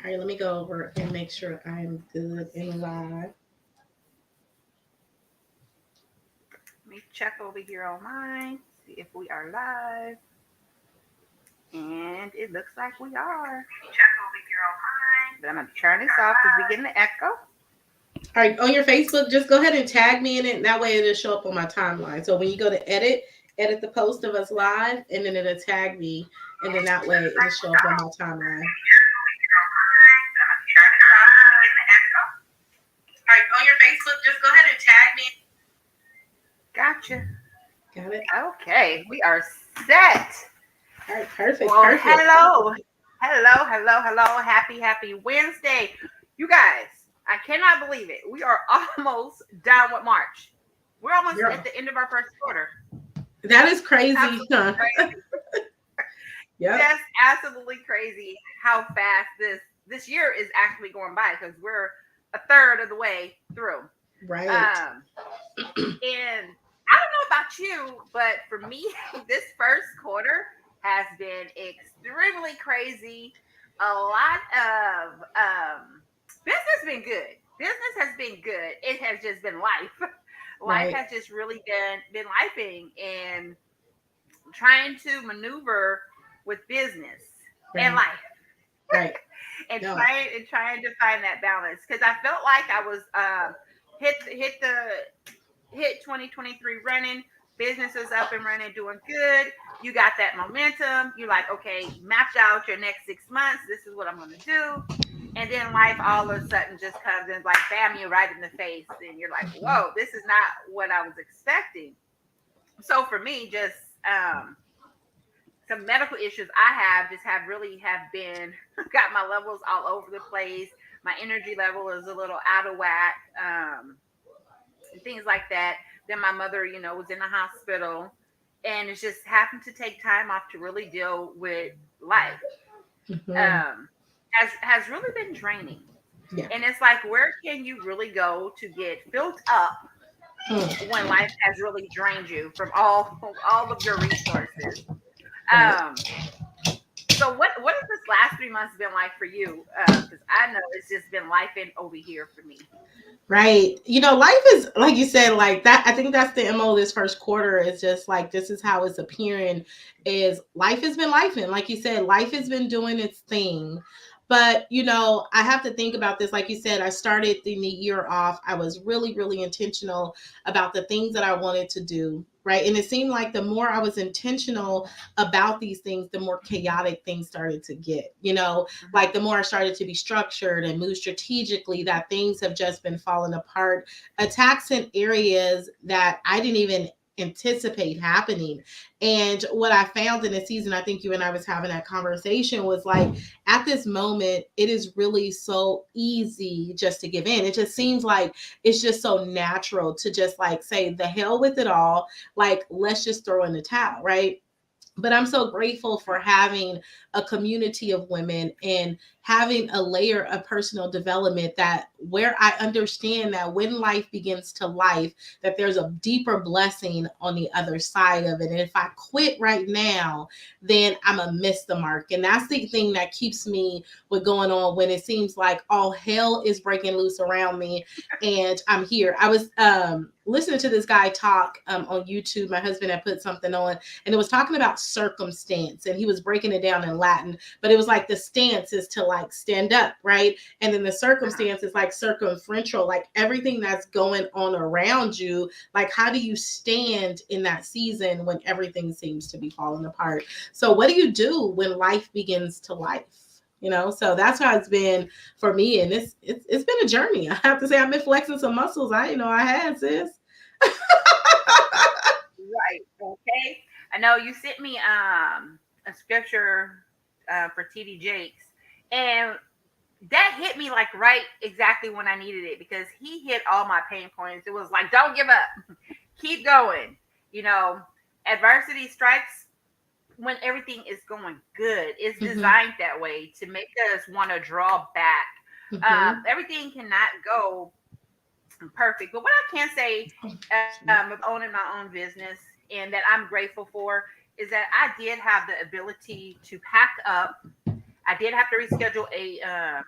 All right, let me go over and make sure I'm good and live. Let me check over here online, see if we are live. And it looks like we are. Check over here online. But I'm going to turn this off because we're getting the echo. All right, on your Facebook, just go ahead and tag me in it. And that way it'll show up on my timeline. So when you go to edit the post of us live, and then it'll tag me. And then that way it'll show up on my timeline. All right, on your Facebook, just go ahead and tag me. Gotcha. Got it? Okay, we are set. All right, perfect, Well, perfect. hello. Happy Wednesday. You guys, I cannot believe it. We are almost done with March. We're almost at Girl, the end of our first quarter. that is crazy, Absolutely huh? crazy. Yep, Just absolutely crazy how fast this year is actually going by because we're a third of the way through. right. Um, and I don't know about you, but for me, this first quarter has been extremely crazy. A lot of business been good. Business has been good. It has just been life. Life Right, has just really been lifing and trying to maneuver with business and right, life right. and No, trying to find that balance because I felt like I was hit 2023 running, business is up and running, doing good. You got that momentum. You're like, okay, mapped out your next 6 months. This is what I'm going to do. And then life all of a sudden just comes and like, bam, you right in the face. And you're like, mhm, whoa, this is not what I was expecting. So for me, just some medical issues I have just have been got my levels all over the place. My energy level is a little out of whack. And things like that. Then my mother, was in the hospital, and it's just happened to take time off to really deal with life. mhm. Has really been draining, Yeah. and it's like, where can you really go to get filled up Mm, when life has really drained you from all of your resources? right. Um, so what has this last 3 months been like for you? Because I know it's just been life in over here for me. Right. Life is like you said, like that. I think that's the MO this first quarter is just like this is how it's appearing is life has been life and like you said, life has been doing its thing. But I have to think about this. Like you said, I started the new year off. I was really, really intentional about the things that I wanted to do. Right. And it seemed like the more I was intentional about these things, the more chaotic things started to get. Like the more I started to be structured and move strategically, that things have just been falling apart. Attacks in areas that I didn't even anticipate happening. And what I found in the season, I think you and I was having that conversation, was like at this moment, it is really so easy just to give in. It just seems like it's just so natural to just like say the hell with it all. Like, let's just throw in the towel, right? But I'm so grateful for having a community of women and having a layer of personal development that where I understand that when life begins to life, that there's a deeper blessing on the other side of it. And if I quit right now, then I'm gonna miss the mark. And that's the thing that keeps me with going on when it seems like all hell is breaking loose around me and I'm here. I was listening to this guy talk on YouTube. My husband had put something on and it was talking about circumstance and he was breaking it down in Latin, but it was like the stance is to like stand up, right? And then the Uh-huh. circumstance is like circumferential, like everything that's going on around you. Like, how do you stand in that season when everything seems to be falling apart? So, what do you do when life begins to life? So that's how it's been for me, and it's been a journey. I have to say, I've been flexing some muscles I didn't know I had, sis. Right. Okay. I know you sent me a scripture for TD Jakes, and that hit me like right exactly when I needed it because he hit all my pain points. It was like, don't give up, keep going. You know, adversity strikes when everything is going good. It's Hmm. designed that way to make us want to draw back. Hmm. Everything cannot go perfect. But what I can say of owning my own business and that I'm grateful for is that I did have the ability to pack up I did have to reschedule a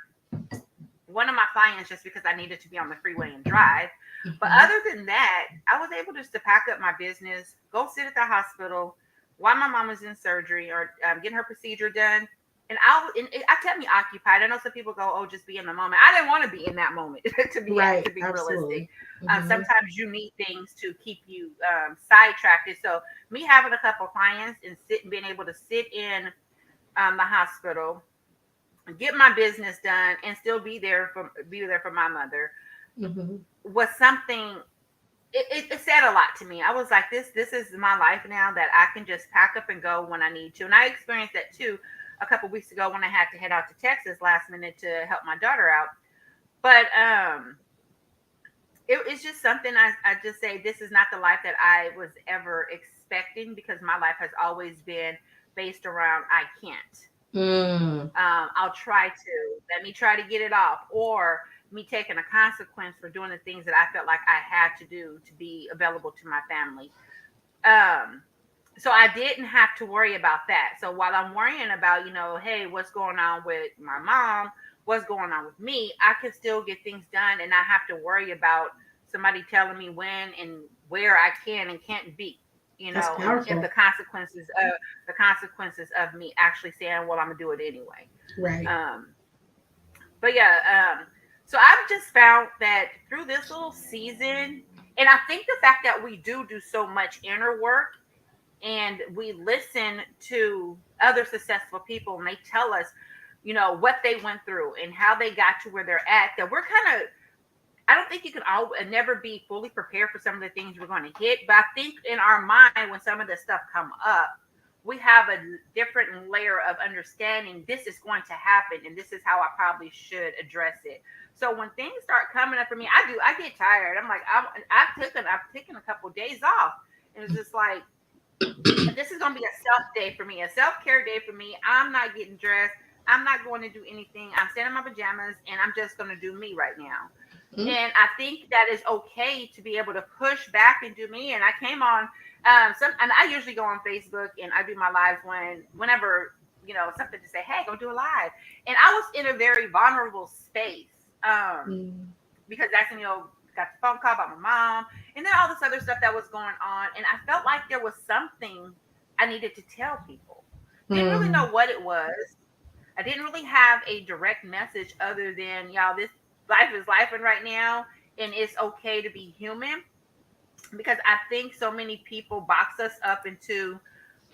one of my clients just because I needed to be on the freeway and drive. But Mhm. other than that, I was able just to pack up my business, go sit at the hospital while my mom was in surgery or getting her procedure done. I kept me occupied. I know some people go, "Oh, just be in the moment." I didn't want to be in that moment, to Right. be realistic. Absolutely. Mhm. Sometimes you need things to keep you sidetracked. So me having a couple clients and being able to sit in the hospital, get my business done, and still be there for my mother Mhm. was something. It said a lot to me. I was like, this is my life now that I can just pack up and go when I need to. And I experienced that too a couple weeks ago when I had to head out to Texas last minute to help my daughter out. But it's just something I just say this is not the life that I was ever expecting because my life has always been based around I can't. Mm. I'll try to let me try to get it off, or me taking a consequence for doing the things that I felt like I had to do to be available to my family. Um, so I didn't have to worry about that. So while I'm worrying about, hey, what's going on with my mom, what's going on with me, I can still get things done and not have to worry about somebody telling me when and where I can and can't be, That's and powerful. the consequences of me actually saying, well, I'm gonna do it anyway. Right. Um, but yeah, so I've just found that through this little season, and I think the fact that we do so much inner work and we listen to other successful people and they tell us, what they went through and how they got to where they're at, that we're kind of, I don't think you can never be fully prepared for some of the things we're going to hit. But I think in our mind, when some of this stuff come up, we have a different layer of understanding. This is going to happen, and this is how I probably should address it. So when things start coming up for me, I get tired. I'm like, I've taken a couple of days off, and it's just like this is gonna be a self day for me, a self care day for me. I'm not getting dressed. I'm not going to do anything. I'm staying in my pajamas, and I'm just gonna do me right now. Mhm. And I think that is okay to be able to push back and do me. And I came on and I usually go on Facebook and I do my lives whenever something to say, hey, go do a live. And I was in a very vulnerable space Mm. because that's when got the phone call about my mom and then all this other stuff that was going on, and I felt like there was something I needed to tell people. Didn't really Mm. know what it was. I didn't really have a direct message other than y'all, this life is life and right now, and it's okay to be human, because I think so many people box us up into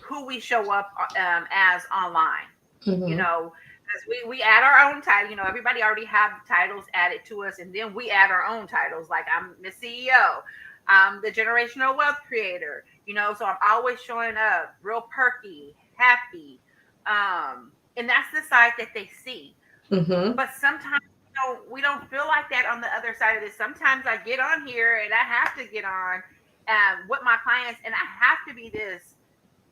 who we show up as online. You Mhm. know, because we add our own title. Everybody already have the titles added to us, and then we add our own titles. Like I'm the CEO, I'm the generational wealth creator. So I'm always showing up real perky, happy, and that's the side that they see. Mhm. But sometimes we don't feel like that on the other side of this. Sometimes I get on here and I have to get on with my clients, and I have to be this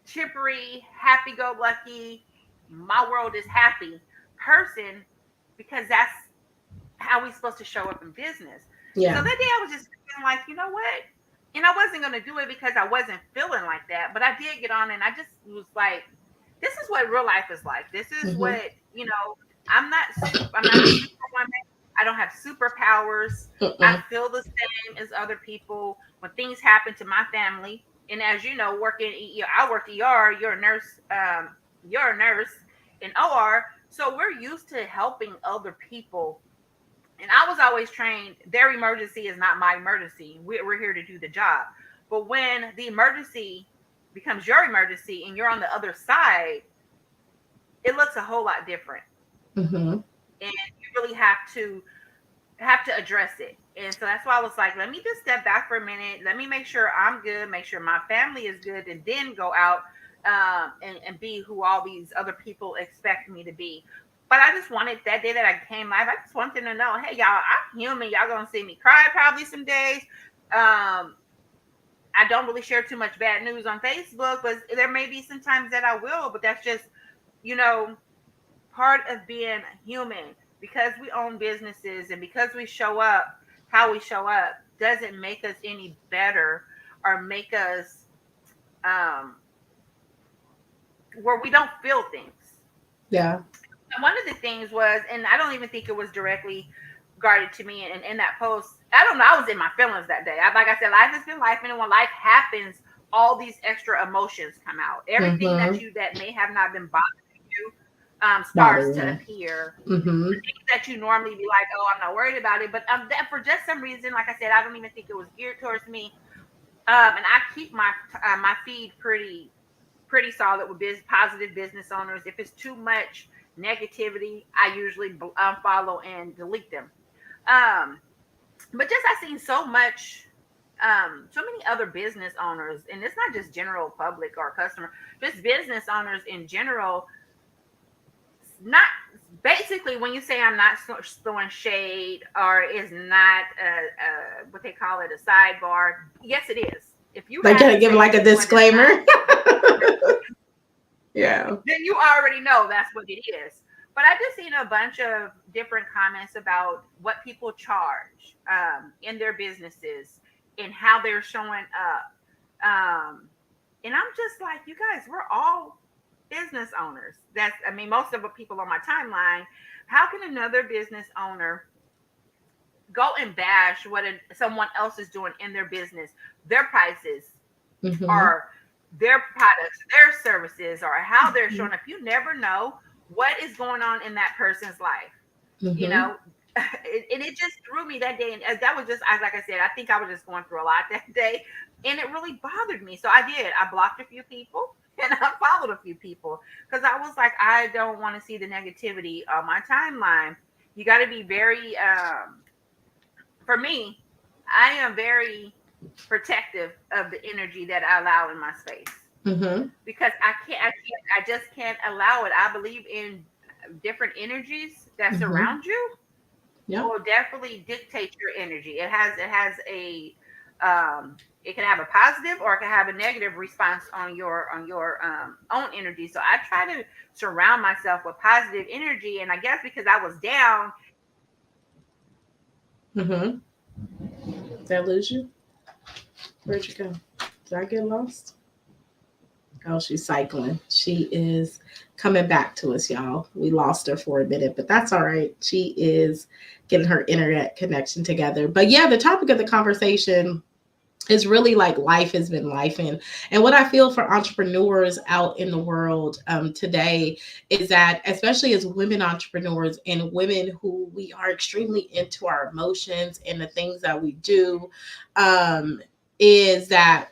chippery, happy go lucky, my world is happy person, because that's how we're supposed to show up in business. So Yeah. that day I was just feeling like, you know what? And I wasn't going to do it because I wasn't feeling like that. But I did get on and I just was like, this is what real life is like. This is Mhm. what, I'm not a superwoman. I don't have superpowers. I Mm-mm. feel the same as other people when things happen to my family. And as you know, I worked ER, you're a nurse in OR. So we're used to helping other people, and I was always trained their emergency is not my emergency. We're here to do the job. But when the emergency becomes your emergency and you're on the other side, it looks a whole lot different. Mhm. And you really have to address it. And so that's why I was like, let me just step back for a minute. Let me make sure I'm good, make sure my family is good, and then go out and be who all these other people expect me to be. But I just wanted that day that I came live, I just wanted them to know, hey, y'all, I'm human. Y'all gonna see me cry probably some days. I don't really share too much bad news on Facebook, but there may be some times that I will, but that's just, you know, part of being human. Because we own businesses and because we show up how we show up doesn't make us any better or make us um, where we don't feel things. Yeah. one of the things was, and I don't even think it was directly guarded to me in that post. I don't know. I was in my feelings that day. Like I said, life has been life, and when life happens, all these extra emotions come out. Everything Mm-hmm. that may have not been bothering you starts to Bothering. appear. Mm-hmm. Things that you normally be like, oh, I'm not worried about it, but that for just some reason, like I said, I don't even think it was geared towards me. And I keep my feed pretty solid with positive business owners. If it's too much negativity, I usually unfollow and delete them. Um, but just I've seen so many other business owners, and it's not just general public or customer, just business owners in general. Not basically when you say I'm not throwing shade or is not what they call it a sidebar. Yes, it is. If you Like, have gotta give like space a to do and it's disclaimer. not Yeah. then you already know that's what it is. But I just seen a bunch of different comments about what people charge in their businesses and how they're showing up. And I'm just like, you guys, we're all business owners. I mean, most of the people on my timeline. How can another business owner go and bash what someone else is doing in their business, their prices, Mm-hmm. or their products, their services, or how they're showing up. You never know what is going on in that person's life. You Mm-hmm. know, and it just threw me that day. And that was just, like I said, I think I was just going through a lot that day. And it really bothered me. So I did. I blocked a few people and I followed a few people because I was like, I don't want to see the negativity on my timeline. You got to be very, for me, I am very protective of the energy that I allow in my space Mm-hmm. because I just can't allow it. I believe in different energies that Mm-hmm. surround you Yeah. will definitely dictate your energy. It has a it can have a positive or it can have a negative response on your own energy. So I try to surround myself with positive energy, and I guess because I was down. Mm-hmm. Did I lose you? Where'd you go? Did I get lost? Oh, she's cycling. She is coming back to us, y'all. We lost her for a minute, but that's all right. She is getting her internet connection together. But yeah, the topic of the conversation is really like life has been life, and what I feel for entrepreneurs out in the world today is that, especially as women entrepreneurs and women who we are extremely into our emotions and the things that we do, um, is that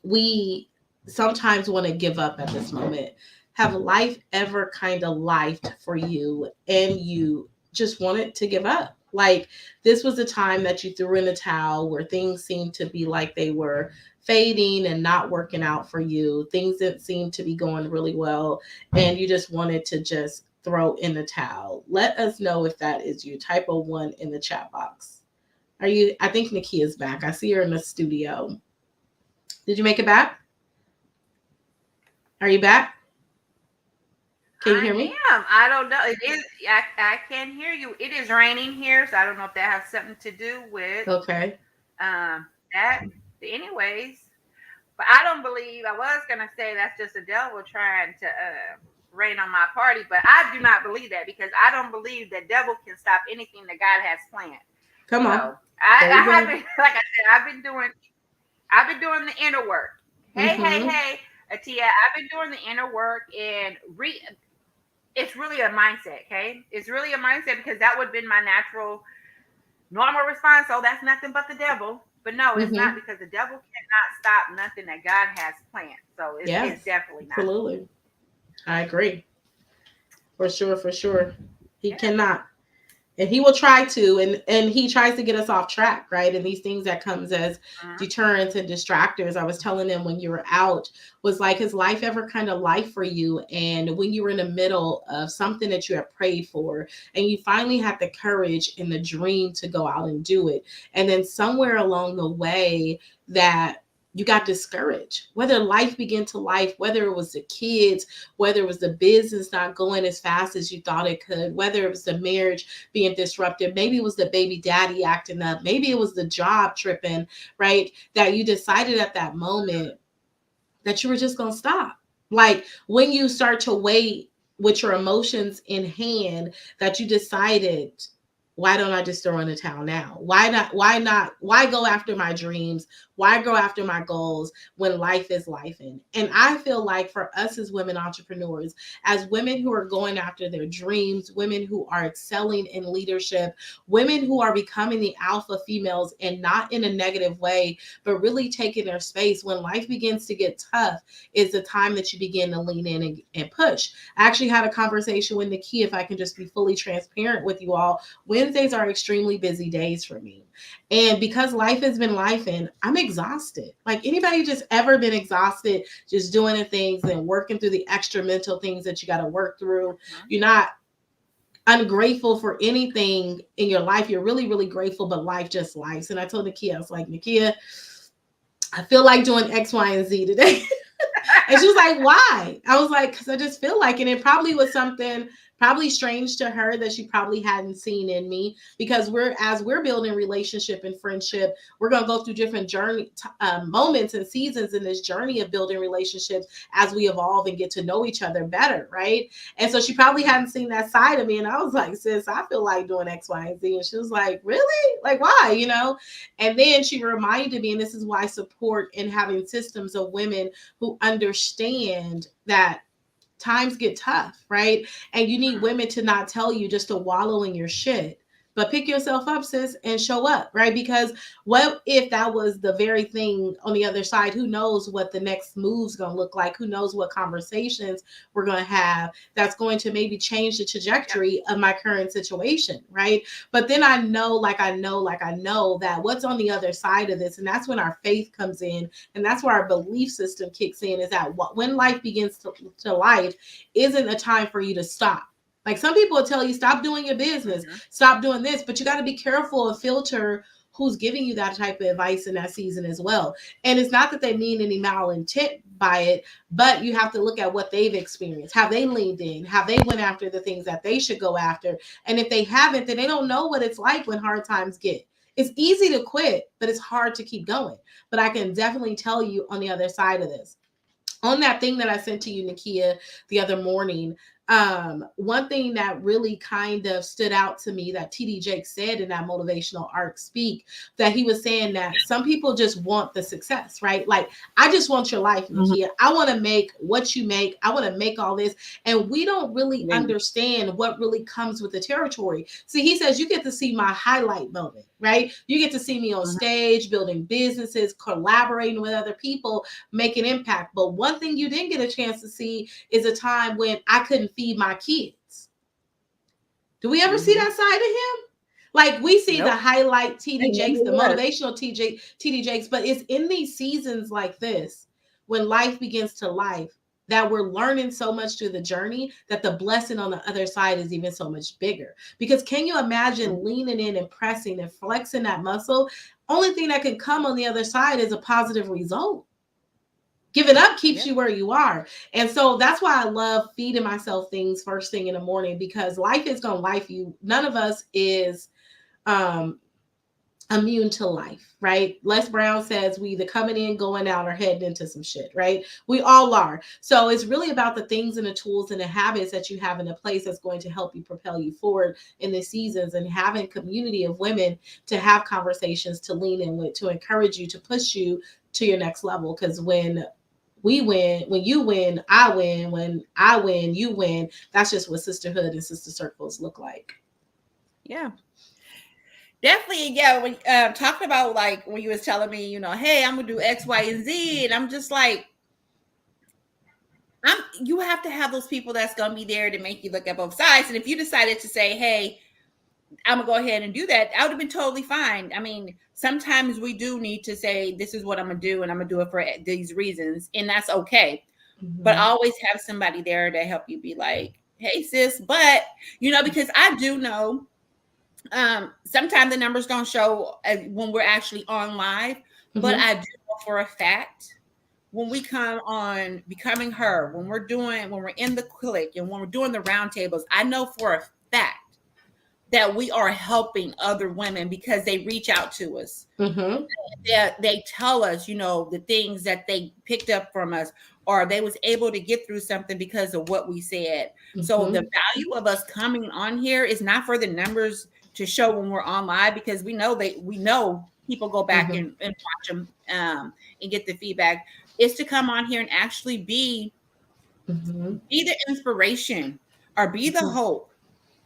we sometimes want to give up at this moment. Have life ever kind of lifed for you and you just wanted to give up? Like, this was a time that you threw in the towel where things seemed to be like they were fading and not working out for you. Things that seemed to be going really well, and you just wanted to just throw in the towel. Let us know if that is you. Type a one in the chat box. Are you? I think Nikia's back. I see her in the studio. Did you make it back? Are you back? Can you I hear me? am. I don't know. It is. I can't hear you. It is raining here, so I don't know if that has something to do with Okay. that. Anyways, but I don't believe. I was gonna say that's just the devil trying to rain on my party, but I do not believe that because I don't believe that devil can stop anything that God has planned. Come on. So There I you go. haven't, like I said, I've been doing the inner work. Mm-hmm. Hey, Atia, I've been doing the inner work and it's really a mindset, okay? It's really a mindset because that would have been my natural, normal response. Oh, that's nothing but the devil. But no, it's not Mm-hmm. because the devil cannot stop nothing that God has planned. So it's Yes. definitely not. Absolutely. I agree. For sure, for sure. He Yeah. cannot. And he will try to, and he tries to get us off track, right? And these things that comes as Mhm. deterrents and distractors. I was telling him when you were out, was like, his life ever kind of life for you? And when you were in the middle of something that you had prayed for and you finally had the courage and the dream to go out and do it, and then somewhere along the way that you got discouraged, whether life began to life, whether it was the kids, whether it was the business not going as fast as you thought it could, whether it was the marriage being disrupted. Maybe it was the baby daddy acting up. Maybe it was the job tripping, right? That you decided at that moment that you were just going to stop. Like, when you start to wait with your emotions in hand that you decided, why don't I just throw in the towel now? Why go after my dreams? Why go after my goals when life is life in? And I feel like for us as women entrepreneurs, as women who are going after their dreams, women who are excelling in leadership, women who are becoming the alpha females, and not in a negative way, but really taking their space, when life begins to get tough, is the time that you begin to lean in and push. I actually had a conversation with Nikki, if I can just be fully transparent with you all. Wednesdays are extremely busy days for me. And because life has been life and I'm exhausted. Like, anybody just ever been exhausted just doing the things and working through the extra mental things that you got to work through? Mhm. You're not ungrateful for anything in your life. You're really, really grateful, but life just lives. And I told Nakia, I was like, Nakia, I feel like doing X, Y, and Z today. And she was like, why? I was like, because I just feel like it. And it probably was something probably strange to her that she probably hadn't seen in me, because as we're building relationship and friendship, we're going to go through different journey moments and seasons in this journey of building relationships as we evolve and get to know each other better, right? And so she probably Mhm. hadn't seen that side of me. And I was like, sis, I feel like doing X, Y, and Z. And she was like, really? Like, why? And then she reminded me, and this is why I support in having systems of women who understand that times get tough, right? And you need women to not tell you just to wallow in your shit, but pick yourself up, sis, and show up, right? Because what if that was the very thing on the other side? Who knows what the next move's gonna look like? Who knows what conversations we're gonna have that's going to maybe change the Yep. trajectory of my current situation, right? But then I know that what's on the other side of this, and that's when our faith comes in, and that's where our belief system kicks in, is that when life begins to life isn't a time for you to stop. Like, some people will tell you, stop doing your business, Mhm. stop doing this, but you got to be careful and filter who's giving you that type of advice in that season as well. And it's not that they mean any malintent by it, but you have to look at what they've experienced. Have they leaned in? Have they went after the things that they should go after? And if they haven't, then they don't know what it's like when hard times get. It's easy to quit, but it's hard to keep going. But I can definitely tell you on the other side of this, on that thing that I sent to you, Nakia, the other morning, one thing that really kind of stood out to me that TD Jake said in that motivational arc speak, that he was saying that some people just want the success, right? Like, I just want your life, Mhm. Nakia. I want to make what you make. I want to make all this. And we don't really Yeah. understand what really comes with the territory. See, he says, you get to see my highlight moment, right? You get to see me on Mhm. stage, building businesses, collaborating with other people, make an impact. But one thing you didn't get a chance to see is a time when I couldn't feed my kids. Do we ever see Mhm. that side of him? Like, we see the Nope. highlight TD And then Jakes, he the was. motivational TD Jakes, but it's in these seasons like this, when life begins to life, that we're learning so much through the journey, that the blessing on the other side is even so much bigger. Because can you imagine Mhm. leaning in and pressing and flexing that muscle? Only thing that can come on the other side is a positive result. Giving up keeps Yep. you where you are. And so that's why I love feeding myself things first thing in the morning, because life is going to life you. None of us is um, immune to life, right? Les Brown says we either coming in, going out, or heading into some shit, right? We all are. So it's really about the things and the tools and the habits that you have in a place that's going to help you propel you forward in the seasons, and having community of women to have conversations to lean in with, to encourage you, to push you to your next level. Because when we win, when you win, I win. When I win, you win. That's just what sisterhood and sister circles look like. Yeah. Definitely. Yeah. When talking about like when you was telling me, hey, I'm gonna do X, Y, and Z, and I'm just like, you have to have those people that's gonna be there to make you look at both sides. And if you decided to say, hey, I'm gonna go ahead and do that, I would have been totally fine. I mean, sometimes we do need to say, this is what I'm gonna do, and I'm gonna do it for these reasons, and that's okay. But Mm-hmm. always have somebody there to help you be like, hey, sis, but because I do know sometimes the numbers don't show when we're actually on live, but Mm-hmm. I do know for a fact when we come on Becoming Her, when we're in the click and when we're doing the roundtables, I know for a fact that we are helping other women because they reach out to us. Mm-hmm. They tell us, the things that they picked up from us, or they was able to get through something because of what we said. So the value of us coming on here is not for the numbers to show when we're on live, because we know people go back Mm-hmm. and watch them and get the feedback. Is to come on here and actually Mm-hmm. be the inspiration or be the hope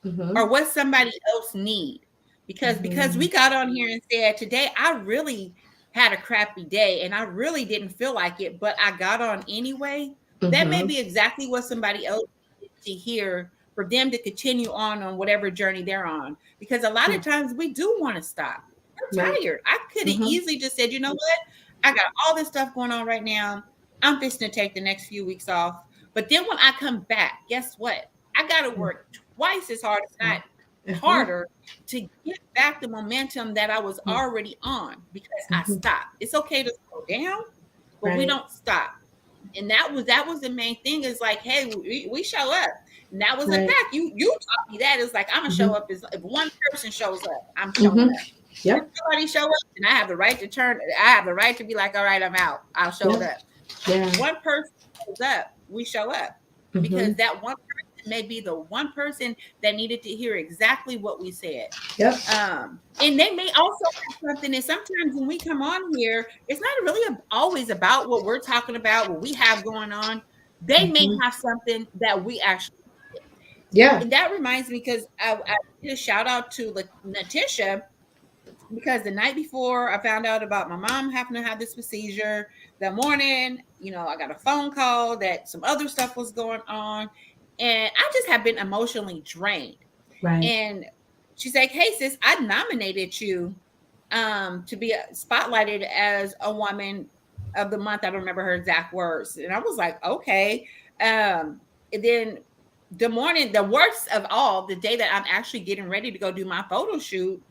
Mm-hmm. or what somebody else need, because Mm-hmm. we got on here and said today I really had a crappy day and I really didn't feel like it, but I got on anyway. That may Mm-hmm. be exactly what somebody else needs to hear for them to continue on whatever journey they're on, because a lot of times we do want to stop. We're Right. tired. I could have Mm-hmm. easily just said, you know what, I got all this stuff going on right now, I'm fixing to take the next few weeks off. But then when I come back, guess what, I got to work twice as hard, if not Uh-huh. harder, to get back the momentum that I was already on, because I Mm-hmm. stopped. It's okay to slow down, but we Right. don't stop. And that was the main thing, is like, hey, we show up. And that was a Right. fact. You taught me that. It's like, I'm gonna show Mm-hmm. up, as if one person shows up, I'm showing Mm-hmm. up. If Yep. somebody show up, and I have the right to be like, all right, I'm out. I'll show Yep. up. Yeah. One person shows up, we show up, Mm-hmm. because that one person may be the one person that needed to hear exactly what we said. Yep. And they may also have something. And sometimes when we come on here, it's not really always about what we're talking about, what we have going on. They may Mm-hmm. have something that we actually, Yeah. and that reminds me, because I did a shout out to Natisha, because the night before I found out about my mom having to have this procedure, that morning, I got a phone call that some other stuff was going on, and I just have been emotionally drained. Right. And she's like, "Hey sis, I nominated you to be spotlighted as a woman of the month." I don't remember her exact words. And I was like, "Okay." And then the worst of all, the day that I'm actually getting ready to go do my photo shoot,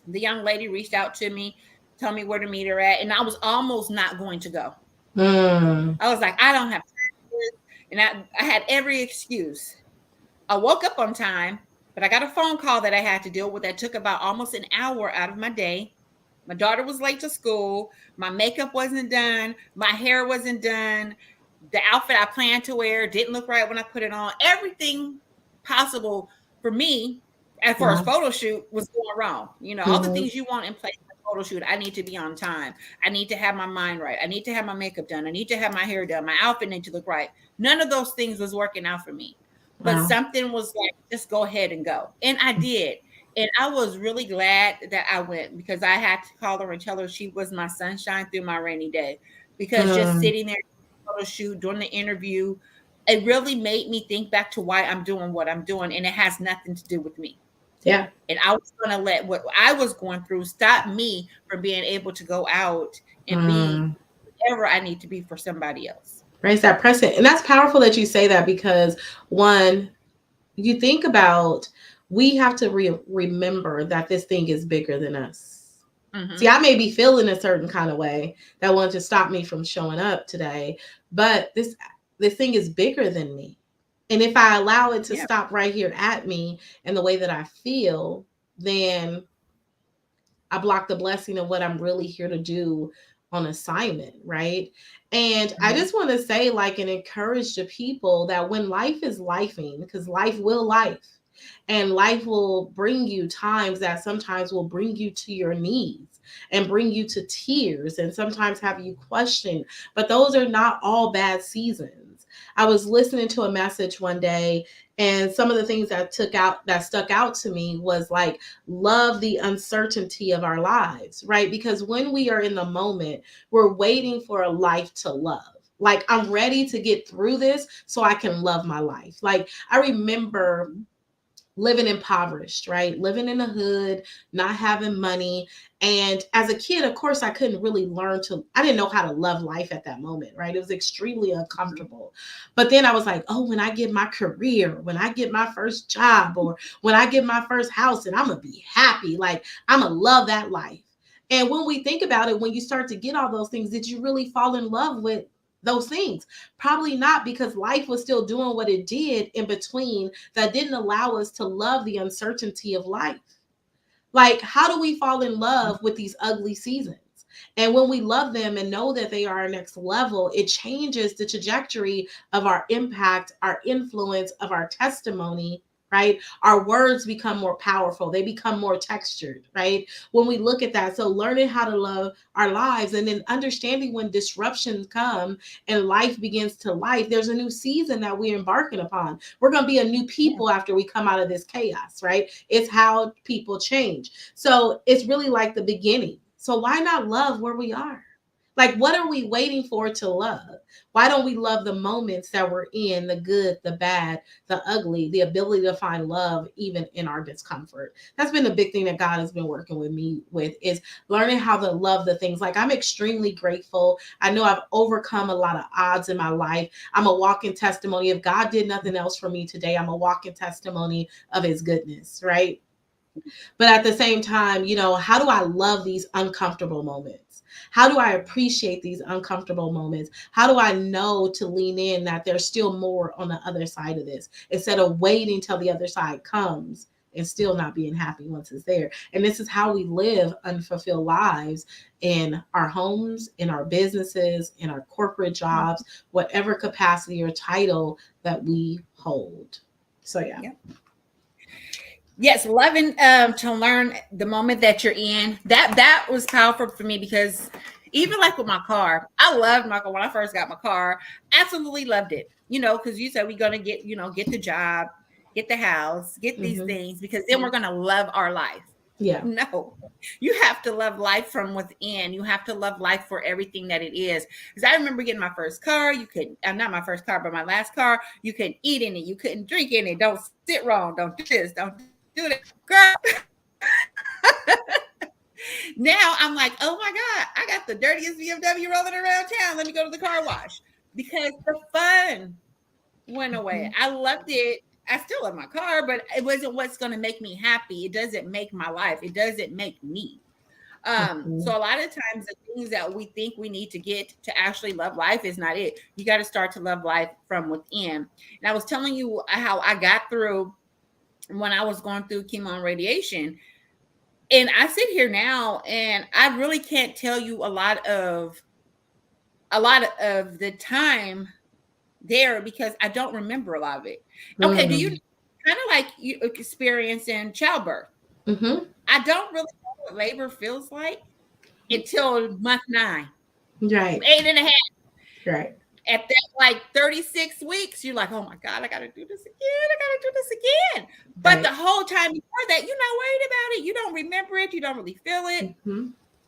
the young lady reached out to me, told me where to meet her at, and I was almost not going to go. Mm. I was like, I don't have time for this. And I had every excuse. I woke up on time, but I got a phone call that I had to deal with that took about almost an hour out of my day. My daughter was late to school. My makeup wasn't done. My hair wasn't done. The outfit I planned to wear didn't look right when I put it on. Everything possible for me, as far as Wow. photo shoot, was going wrong. All the Mm-hmm. things you want in place for a photo shoot. I need to be on time. I need to have my mind right. I need to have my makeup done. I need to have my hair done. My outfit needs to look right. None of those things was working out for me. But Wow. something was like, just go ahead and go. And I did. And I was really glad that I went, because I had to call her and tell her she was my sunshine through my rainy day. Because just Mm. sitting there, photo shoot, doing the interview, it really made me think back to why I'm doing what I'm doing. And it has nothing to do with me. Yeah. And I was going to let what I was going through stop me from being able to go out and be Mm. whatever I need to be for somebody else. Raise that precedent. And that's powerful that you say that, because one, you think about, we have to remember that this thing is bigger than us. See, Mm-hmm. I may be feeling a certain kind of way that wanted to stop me from showing up today, but this thing is bigger than me. And if I allow it to Yeah. stop right here at me and the way that I feel, then I block the blessing of what I'm really here to do on assignment, right? And I Mm-hmm. just want to say, like, and encourage the people that when life is lifing, because life will life, and life will bring you times that sometimes will bring you to your knees and bring you to tears and sometimes have you question, but those are not all bad seasons. I was listening to a message one day, and some of the things that stuck out to me was like, love the uncertainty of our lives, right? Because when we are in the moment, we're waiting for a life to love. Like, I'm ready to get through this so I can love my life. Like, I remember living impoverished, right? Living in the hood, not having money. And as a kid, of course, I couldn't really I didn't know how to love life at that moment, right? It was extremely uncomfortable. But then I was like, oh, when I get my career, when I get my first job, or when I get my first house, and I'm going to be happy, like, I'm going to love that life. And when we think about it, when you start to get all those things, did you really fall in love with those things? Probably not, because life was still doing what it did in between that didn't allow us to love the uncertainty of life. Like, how do we fall in love with these ugly seasons? And when we love them and know that they are our next level, it changes the trajectory of our impact, our influence, of our testimony, right? Our words become more powerful, they become more textured, right? When we look at that. So, learning how to love our lives and then understanding when disruptions come and life begins to life, there's a new season that we're embarking upon. We're going to be a new Yeah. people after we come out of this chaos, right? It's how people change. So, it's really like the beginning. So, why not love where we are? Like, what are we waiting for to love? Why don't we love the moments that we're in, the good, the bad, the ugly, the ability to find love even in our discomfort? That's been a big thing that God has been working with me with, is learning how to love the things. Like, I'm extremely grateful. I know I've overcome a lot of odds in my life. I'm a walking testimony. If God did nothing else for me today, I'm a walking testimony of his goodness, right? But at the same time, how do I love these uncomfortable moments? How do I appreciate these uncomfortable moments? How do I know to lean in that there's still more on the other side of this instead of waiting till the other side comes and still not being happy once it's there? And this is how we live unfulfilled lives in our homes, in our businesses, in our corporate jobs, whatever capacity or title that we hold. So, yeah. Yep. Yes, loving to learn the moment that you're in. That was powerful for me because even like with my car, I loved my car when I first got my car. Absolutely loved it. Because you said we're gonna get the job, get the house, get these Mm-hmm. things because then we're gonna love our life. Yeah. No, you have to love life from within. You have to love life for everything that it is. Because I remember getting my first car. You couldn't, not my first car, but my last car. You couldn't eat in it. You couldn't drink in it. Don't sit wrong. Don't do this. Don't do that, girl. Now I'm like, oh my God, I got the dirtiest BMW rolling around town. Let me go to the car wash because the fun went away. Mm-hmm. I loved it. I still love my car, but it wasn't what's going to make me happy. It doesn't make my life. It doesn't make me. Mm-hmm. So a lot of times the things that we think we need to get to actually love life is not it. You got to start to love life from within. And I was telling you how I got through when I was going through chemo and radiation. And I sit here now and I really can't tell you a lot of the time there because I don't remember a lot of it. Okay, do you Mm-hmm. kind of like you experience in childbirth? Mm-hmm. I don't really know what labor feels like until month 9, Right. 8.5. Right. At that like 36 weeks, you're like, oh my God, I gotta do this again. I gotta do this again. But the Right. whole time before that, you're not worried about it. You don't remember it. You don't really feel it. Mm-hmm.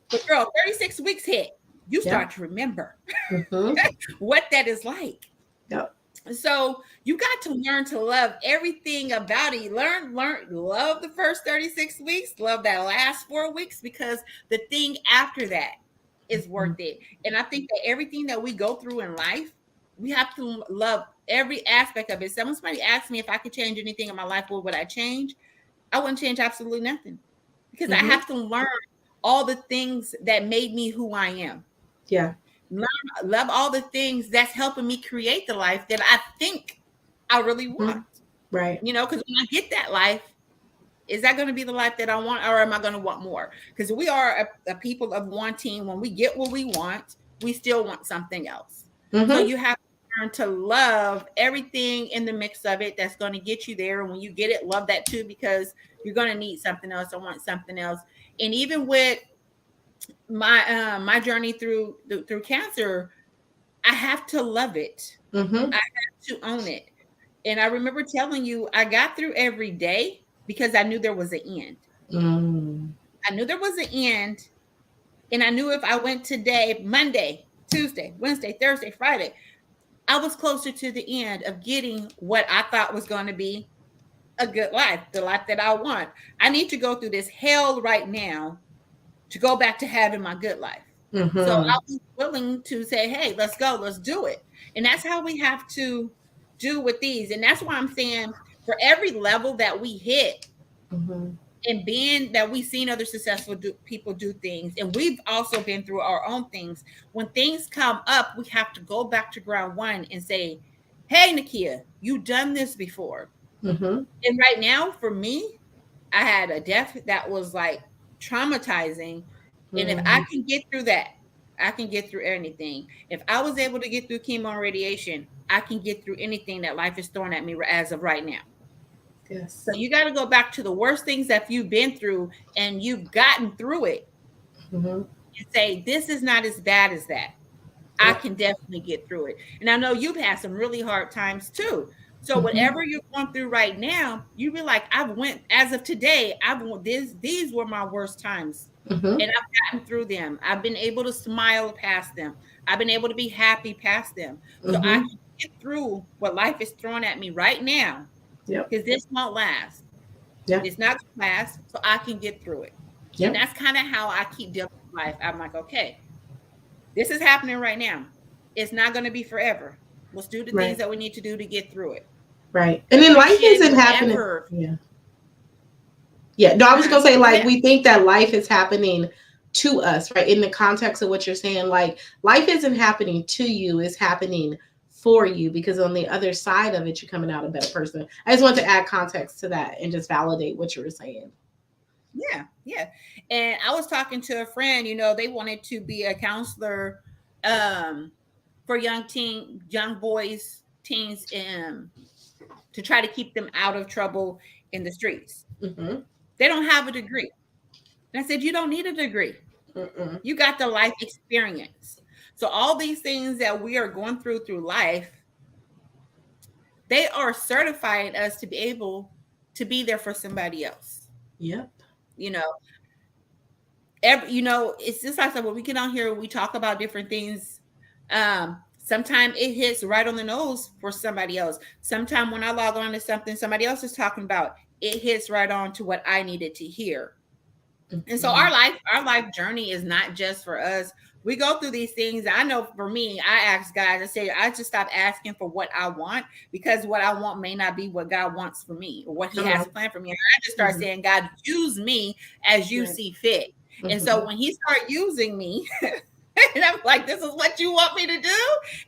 But girl, 36 weeks hit, you Yep. start to remember Mm-hmm. what that is like. Yep. So you got to learn to love everything about it. Love the first 36 weeks, love that last 4 weeks because the thing after that is Mm-hmm. worth it. And I think that everything that we go through in life, we have to love every aspect of it. Somebody asked me if I could change anything in my life, what would I change? I wouldn't change absolutely nothing because I Mm-hmm. have to learn all the things that made me who I am. Yeah. Love all the things that's helping me create the life that I think I really Mm-hmm. want. Right. Because when I get that life, is that going to be the life that I want, or am I going to want more? Because we are a people of wanting. When we get what we want, we still want something else. So Mm-hmm. you have to learn to love everything in the mix of it that's going to get you there. And when you get it, love that too, because you're going to need something else or want something else. And even with my journey through cancer, I have to love it. Mm-hmm. I have to own it. And I remember telling you, I got through every day because I knew there was an end. Mm. I knew there was an end. And I knew if I went today, Monday, Tuesday, Wednesday, Thursday, Friday, I was closer to the end of getting what I thought was going to be a good life, the life that I want. I need to go through this hell right now to go back to having my good life. So Mm-hmm. I was willing to say, hey, let's go, let's do it. And that's how we have to do with these. And that's why I'm saying for every level that we hit Mm-hmm. and being that we've seen other successful people do things, and we've also been through our own things, when things come up, we have to go back to ground one and say, hey, Nakia, you've done this before. Mm-hmm. And right now, for me, I had a death that was like traumatizing. And if I Mhm. can get through that, I can get through anything. If I was able to get through chemo and radiation, I can get through anything that life is throwing at me as of right now. So Yes. you got to go back to the worst things that you've been through and you've gotten through it Mhm. and say, this is not as bad as that. I Yep. can definitely get through it. And I know you've had some really hard times too. So Mhm. whatever you're going through right now, you be like, I've went as of today, I've went this, these were my worst times. Mhm. And I've gotten through them. I've been able to smile past them. I've been able to be happy past them. So I Mhm. can get through what life is throwing at me right now Yep. because this won't last. Yep. It's not gonna last, so I can get through it. And Yep. that's kind of how I keep dealing with life. I'm like, okay, this is happening right now. It's not going to be forever. Let's do the things Right. that we need to do to get through it. Right. And then life Appreciate isn't happening. whatever. Yeah. Yeah. No, I was gonna say Go like ahead. we think that life is happening to us, right? In the context of what you're saying, like life isn't happening to you, it's happening for you because on the other side of it, you're coming out a better person. I just want to add context to that and just validate what you were saying. Yeah, yeah. And I was talking to a friend. They wanted to be a counselor for young boys, teens, to try to keep them out of trouble in the streets. Mm-hmm. They don't have a degree. And I said, you don't need a degree. Mm-mm. You got the life experience. So all these things that we are going through life, they are certifying us to be able to be there for somebody else. Yep. You know, it's just like when we get on here, we talk about different things. Sometimes it hits right on the nose for somebody else. Sometimes when I log on to something somebody else is talking about, it hits right on to what I needed to hear. And so Mm-hmm. our life journey is not just for us. We go through these things. I know for me, I ask God, I say, I just stop asking for what I want because what I want may not be what God wants for me or what He Come has on. planned for me. And I just start Mm-hmm. saying, God, use me as you Right. see fit. And Mm-hmm. so when He start using me, and I'm like, this is what you want me to do?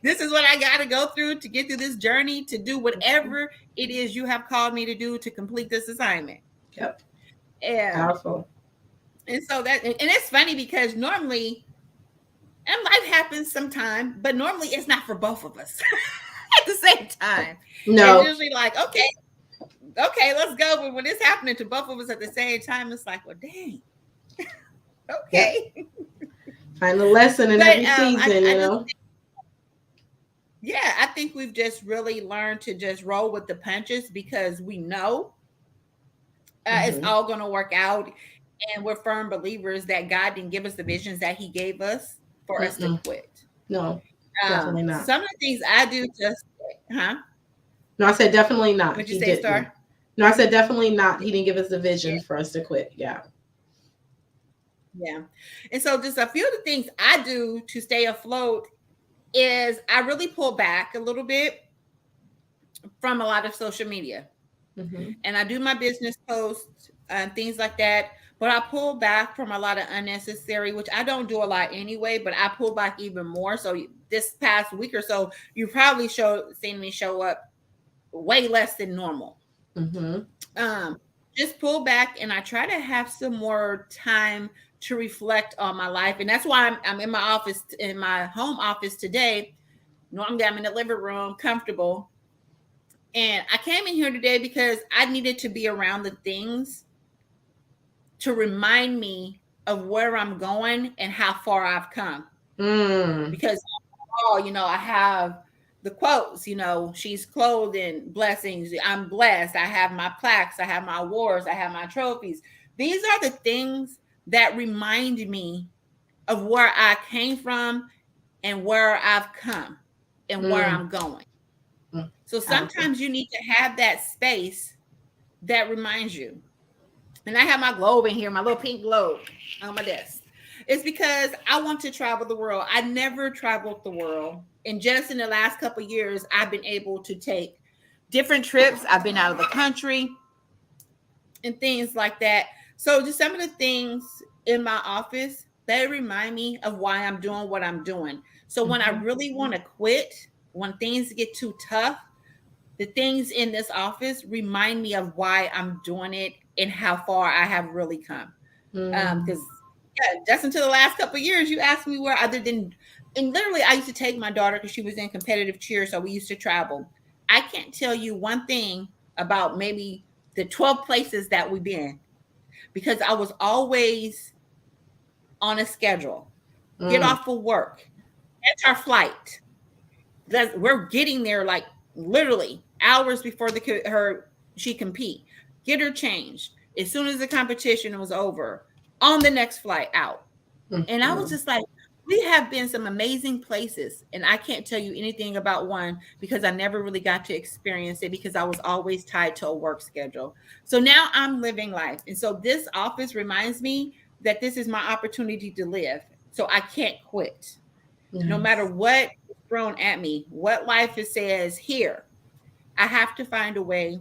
This is what I got to go through to get through this journey, to do Mm-hmm. whatever it is you have called me to do to complete this assignment. Yep. And Powerful. and so and it's funny because normally, and life happens sometime, but normally it's not for both of us at the same time. It's No. usually like, okay, let's go. But when it's happening to both of us at the same time, it's like, well, dang, Yep. okay. Find the lesson in But every season, I you just, know? yeah, I think we've just really learned to just roll with the punches because we know it's Mm-hmm. all going to work out. And we're firm believers that God didn't give us the visions that He gave us for us to Mm-mm. quit. No, definitely not. Some of the things I do just, huh? No, I said definitely not. Would you He say, didn't. Star? No, I said definitely not. He didn't give us the Yeah, vision for us to quit. Yeah. yeah. And so, just a few of the things I do to stay afloat is I really pull back a little bit from a lot of social media, Mm-hmm. and I do my business posts and things like that. But I pull back from a lot of unnecessary, which I don't do a lot anyway. But I pull back even more. So this past week or so, you probably seen me show up way less than normal. Mm-hmm. um just pull back and I try to have some more time to reflect on my life, and that's why I'm in my office, in my home office today. Normally I'm in the living room comfortable, and I came in here today because I needed to be around the things to remind me of where I'm going and how far I've come. Mm. Because I have the quotes, she's clothed in blessings. I'm blessed. I have my plaques. I have my awards. I have my trophies. These are the things that remind me of where I came from and where I've come and where Mm. I'm going. Mm. So Powerful. sometimes you need to have that space that reminds you. And I have my globe in here, my little pink globe on my desk. It's because I want to travel the world. I never traveled the world. And just in the last couple of years, I've been able to take different trips. I've been out of the country and things like that. So just some of the things in my office, they remind me of why I'm doing what I'm doing. So when I Mm-hmm. really want to quit, when things get too tough, the things in this office remind me of why I'm doing it and how far I have really come. Mm. Because Yeah, just until the last couple of years, you asked me where other than, and literally, I used to take my daughter because she was in competitive cheer, so we used to travel. I can't tell you one thing about maybe the 12 places that we've been because I was always on a schedule. Get Mm, off of work. That's our flight. We're getting there like literally hours before she compete. Get her changed as soon as the competition was over on the next flight out. mm, And I was mm. just like, we have been some amazing places. And I can't tell you anything about one because I never really got to experience it because I was always tied to a work schedule. So now I'm living life. And so this office reminds me that this is my opportunity to live. So I can't quit. No matter Nice. what is thrown at me, what life it says here, I have to find a way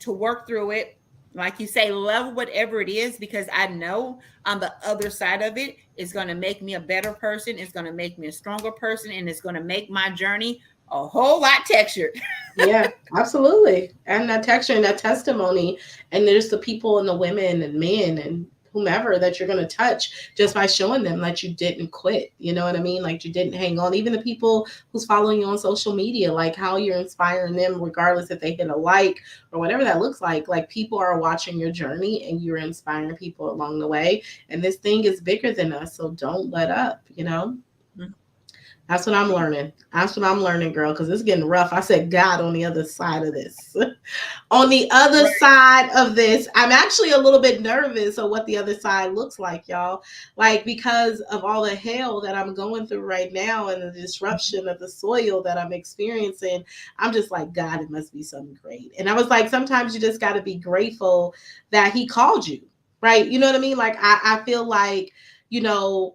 to work through it. Like you say, love whatever it is, because I know on the other side of it is going to make me a better person. It's going to make me a stronger person, and it's going to make my journey a whole lot textured. Yeah, absolutely. And that texture and that testimony, and there's the people and the women and men and whomever that you're going to touch just by showing them that you didn't quit. You know what I mean? Like you didn't hang on. Even the people who's following you on social media, like how you're inspiring them, regardless if they hit a like or whatever that looks like. Like people are watching your journey and you're inspiring people along the way. And this thing is bigger than us. So don't let up, you know? That's what I'm learning. That's what I'm learning, girl, because it's getting rough. I said, God, on the other side of this. On the other Right. side of this, I'm actually a little bit nervous of what the other side looks like, y'all. Like, because of all the hell that I'm going through right now and the disruption of the soil that I'm experiencing, I'm just like, God, it must be something great. And I was like, sometimes you just got to be grateful that He called you, right? You know what I mean? Like, I feel like,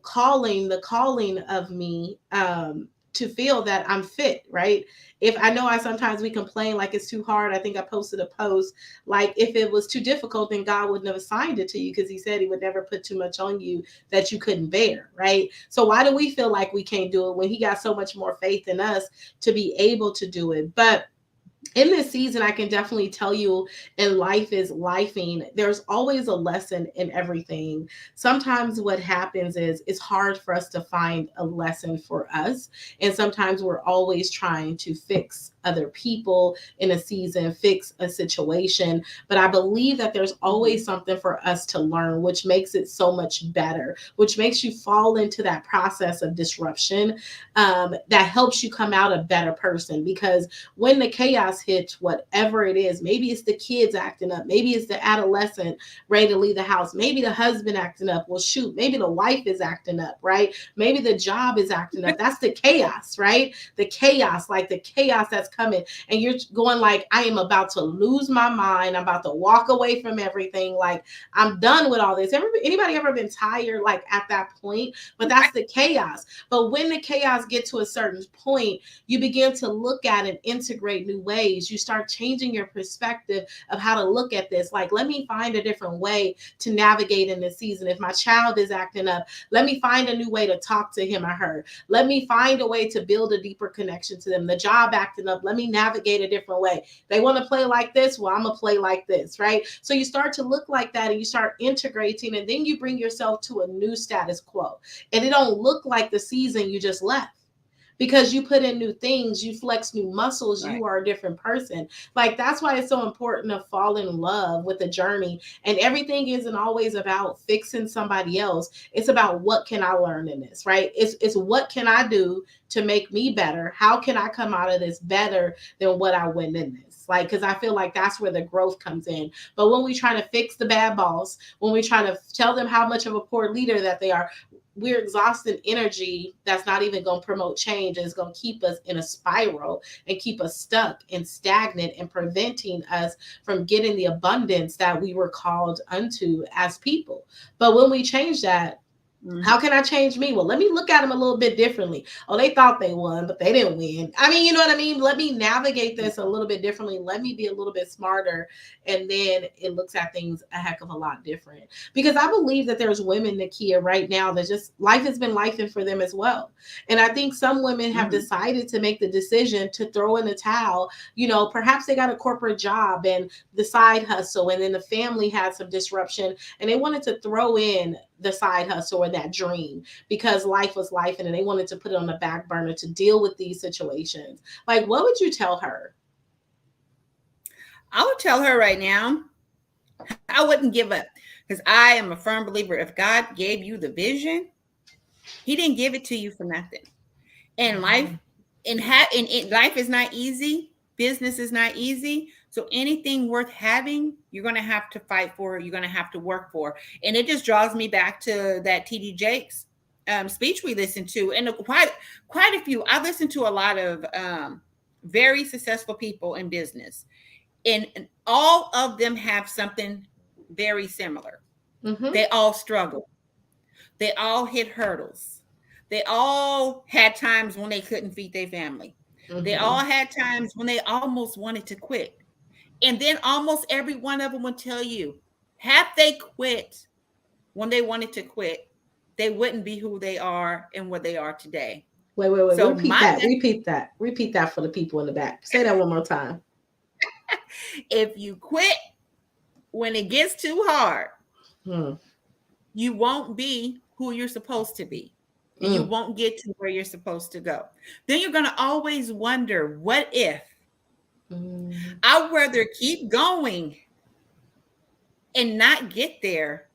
calling the calling of me to feel that I'm fit, right? If I know I sometimes we complain like it's too hard. I think I posted a post like if it was too difficult, then God would never signed it to you because He said He would never put too much on you that you couldn't bear, right? So why do we feel like we can't do it when He got so much more faith in us to be able to do it? But in this season, I can definitely tell you, and life is lifing. There's always a lesson in everything. Sometimes what happens is it's hard for us to find a lesson for us. And sometimes we're always trying to fix other people in a season, fix a situation. But I believe that there's always Mhm. something for us to learn, which makes it so much better, which makes you fall into that process of disruption that helps you come out a better person. Because when the chaos hits, whatever it is, maybe it's the kids acting up, maybe it's the adolescent ready to leave the house, maybe the husband acting up. Well, shoot, maybe the wife is acting up, right? Maybe the job is acting up. That's the chaos, right? The chaos, like the chaos that's coming, and you're going like, I am about to lose my mind. I'm about to walk away from everything. Like I'm done with all this. Anybody ever been tired like at that point? But that's the chaos. But when the chaos gets to a certain point, you begin to look at and integrate new ways. You start changing your perspective of how to look at this. Like, let me find a different way to navigate in this season. If my child is acting up, let me find a new way to talk to him or her. Let me find a way to build a deeper connection to them. The job acting up, let me navigate a different way. They want to play like this, well, I'm going to play like this, right? So you start to look like that and you start integrating, and then you bring yourself to a new status quo. And it don't look like the season you just left because you put in new things, you flex new muscles, Right. you are a different person. Like that's why it's so important to fall in love with the journey. And everything isn't always about fixing somebody else. It's about what can I learn in this, right? It's what can I do to make me better? How can I come out of this better than what I went in this? Like, because I feel like that's where the growth comes in. But when we try to fix the bad boss, when we try to tell them how much of a poor leader that they are, we're exhausting energy that's not even going to promote change. It's going to keep us in a spiral and keep us stuck and stagnant and preventing us from getting the abundance that we were called unto as people. But when we change that, Mhm. how can I change me? Well, let me look at them a little bit differently. Oh, they thought they won, but they didn't win. I mean, you know what I mean? Let me navigate this a little bit differently. Let me be a little bit smarter. And then it looks at things a heck of a lot different. Because I believe that there's women, Nakia, right now that just life has been lifing for them as well. And I think some women have Mhm. decided to make the decision to throw in the towel. Perhaps they got a corporate job and the side hustle, and then the family had some disruption and they wanted to throw in the side hustle or that dream because life was life and they wanted to put it on the back burner to deal with these situations. Like, what would you tell her? I would tell her right now, I wouldn't give up because I am a firm believer. If God gave you the vision, He didn't give it to you for nothing. And life, life is not easy. Business is not easy. So anything worth having, you're going to have to fight for. You're going to have to work for. And it just draws me back to that TD Jakes speech we listened to, and quite a few. I listened to a lot of very successful people in business, and all of them have something very similar. Mm-hmm. They all struggle. They all hit hurdles. They all had times when they couldn't feed their family. They all Mm-hmm. had times when they almost wanted to quit. And then almost every one of them would tell you, had they quit when they wanted to quit, they wouldn't be who they are and what they are today. Wait. So Repeat my that. Repeat that. Repeat that for the people in the back. Say that one more time. if you quit when it gets too hard, Mm. you won't be who you're supposed to be. And you Mm. won't get to where you're supposed to go. Then you're going to always wonder, what if? Mm. I'd rather keep going and not get there,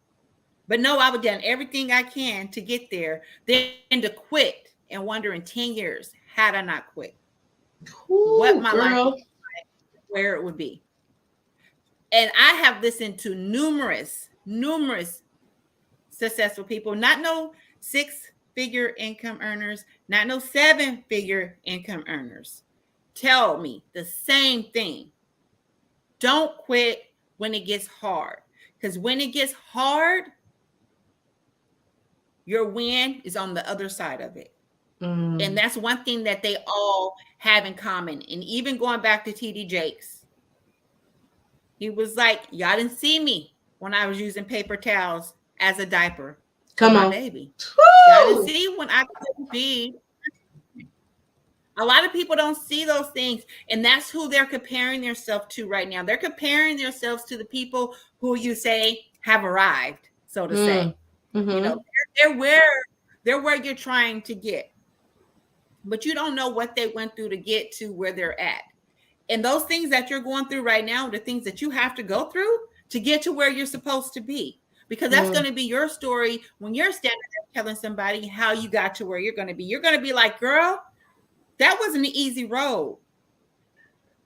but know I've done everything I can to get there, than to quit and wonder in 10 years, had I not quit, what Ooh, my life, girl. where it would be. And I have listened to numerous successful people, not no 6-figure income earners, not no 7-figure income earners, tell me the same thing. Don't quit when it gets hard. Because when it gets hard, your win is on the other side of it. And Mm. that's one thing that they all have in common. And even going back to TD Jakes, he was like, y'all didn't see me when I was using paper towels as a diaper for Come my on. baby. Y'all didn't Woo! see when I couldn't feed. A lot of people don't see those things. And that's who they're comparing themselves to right now. They're comparing themselves to the people who you say have arrived, so to Mm. say. You know, Mm-hmm. they're where you're trying to get. But you don't know what they went through to get to where they're at. And those things that you're going through right now are the things that you have to go through to get to where you're supposed to be. Because that's Mm. going to be your story when you're standing there telling somebody how you got to where you're going to be. You're going to be like, girl, that wasn't an easy road.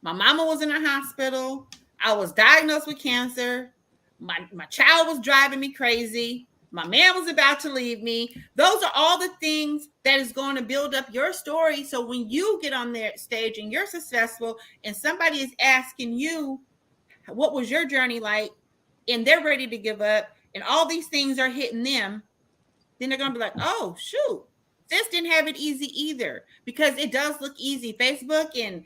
My mama was in a hospital. I was diagnosed with cancer. My child was driving me crazy. My man was about to leave me. Those are all the things that is going to build up your story. So when you get on their stage and you're successful and somebody is asking you, what was your journey like? And they're ready to give up and all these things are hitting them, then they're going to be like, oh, shoot, this didn't have it easy either, because it does look easy. Facebook and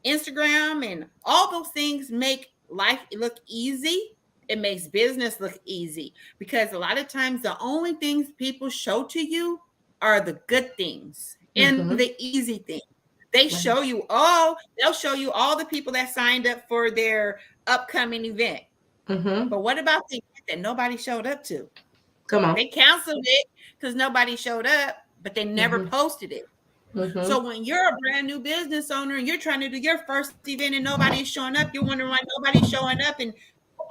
Instagram and all those things make life look easy. It makes business look easy because a lot of times the only things people show to you are the good things and Mm-hmm. the easy things. They show Right. you they'll show you all the people that signed up for their upcoming event. Mm-hmm. But what about the event that nobody showed up to? Come on. They canceled it because nobody showed up, but they never Mm-hmm. posted it. Mm-hmm. So when you're a brand new business owner and you're trying to do your first event and nobody's showing up, you're wondering why nobody's showing up and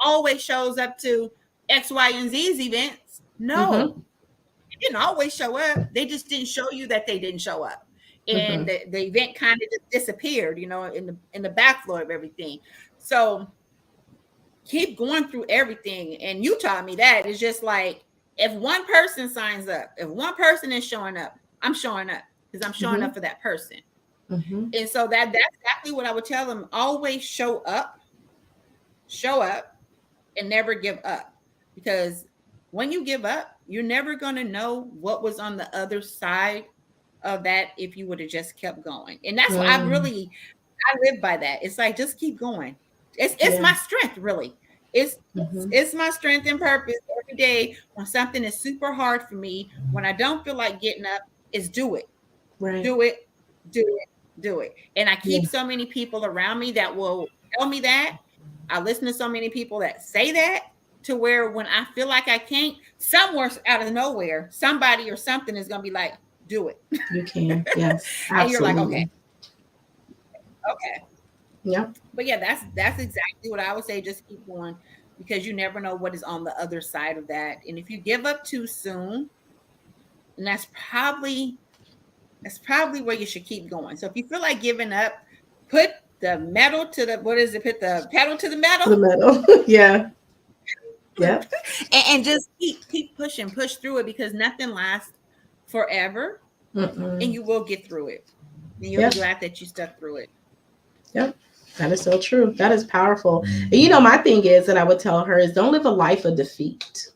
always shows up to X, Y, and Z's events. No, Mm-hmm. they didn't always show up. They just didn't show you that they didn't show up. And Mm-hmm. the event kind of just disappeared, in the backflow of everything. So keep going through everything. And you taught me that. It's just like, if one person signs up, if one person is showing up, I'm showing up because I'm showing Mm-hmm. up for that person. Mm-hmm. And so that's exactly what I would tell them. Always show up, and never give up. Because when you give up, you're never going to know what was on the other side of that if you would have just kept going. And that's what Mm. I live by that. It's like, just keep going. It's Yeah. my strength, really. It's Mm-hmm. it's my strength and purpose every day. When something is super hard for me, when I don't feel like getting up, is do it. Right. Do it, do it, do it. And I Yeah. keep so many people around me that will tell me that. I listen to so many people that say that. to where when I feel like I can't, somewhere out of nowhere, somebody or something is gonna be like, do it. You can. Yes, And you're like, okay, absolutely. okay. Yep. But yeah, that's exactly what I would say. Just keep going because you never know what is on the other side of that. And if you give up too soon, and that's probably where you should keep going. So if you feel like giving up, put the metal to the what is it? Put the pedal to the metal The metal. Yeah. Yep. and just keep pushing, push through it because nothing lasts forever, and Mm-mm. you will get through it. And you'll be Yep. glad that you stuck through it. Yep. That is so true. That is powerful. And you know, my thing is that I would tell her is don't live a life of defeat.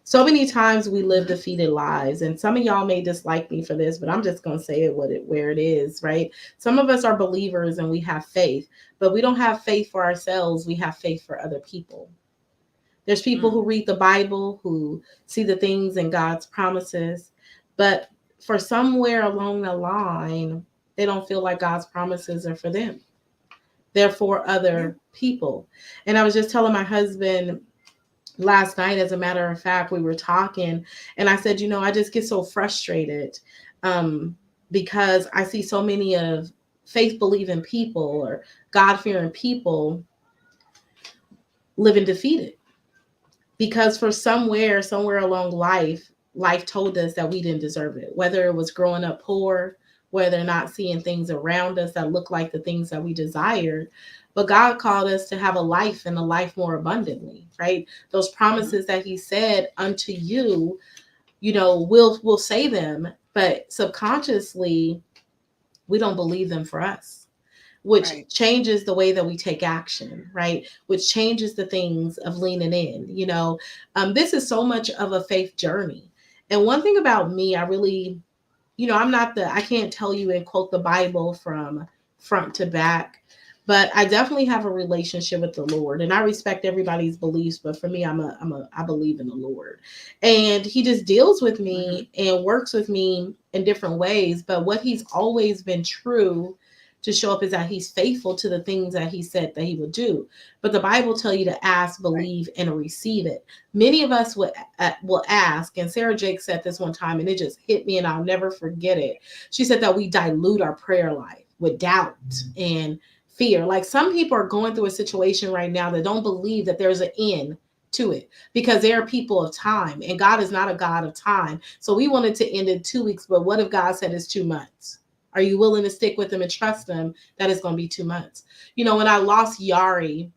So many times we live Mhm. defeated lives, and some of y'all may dislike me for this, but I'm just gonna say it where it is, right? Some of us are believers and we have faith, but we don't have faith for ourselves. We have faith for other people. There's people Mm, who read the Bible, who see the things in God's promises, but for somewhere along the line, they don't feel like God's promises are for them. They're for yeah. other people. And I was just telling my husband last night, as a matter of fact, we were talking, and I said, you know, I just get so frustrated um, because I see so many of faith believing people or God fearing people living defeated because for somewhere along life told us that we didn't deserve it, whether it was growing up poor, whether not seeing things around us that look like the things that we desired. But God called us to have a life and a life more abundantly, right? Those Mhm. promises that he said unto you, you know, we'll say them, but subconsciously we don't believe them for us, which Right. changes the way that we take action, right? Which changes the things of leaning in. You know, this is so much of a faith journey. And one thing about me, I really, you know, I can't tell you and quote the Bible from front to back, but I definitely have a relationship with the Lord, and I respect everybody's beliefs. But for me, I believe in the Lord, and He just deals with Hmm. me and works with me in different ways. But what He's always been true to show up is that He's faithful to the things that He said that He would do. But the Bible tell you to ask, Right. believe, and receive it. Many of us will ask, and Sarah Jake said this one time, and it just hit me, and I'll never forget it. She said that we dilute our prayer life with doubt and fear. Like some people are going through a situation right now that don't believe that there's an end to it because they are people of time, and God is not a God of time. So we wanted to end in 2 weeks, but what if God said it's 2 months? Are you willing to stick with him and trust him that it's going to be 2 months? You know, when I lost Yari,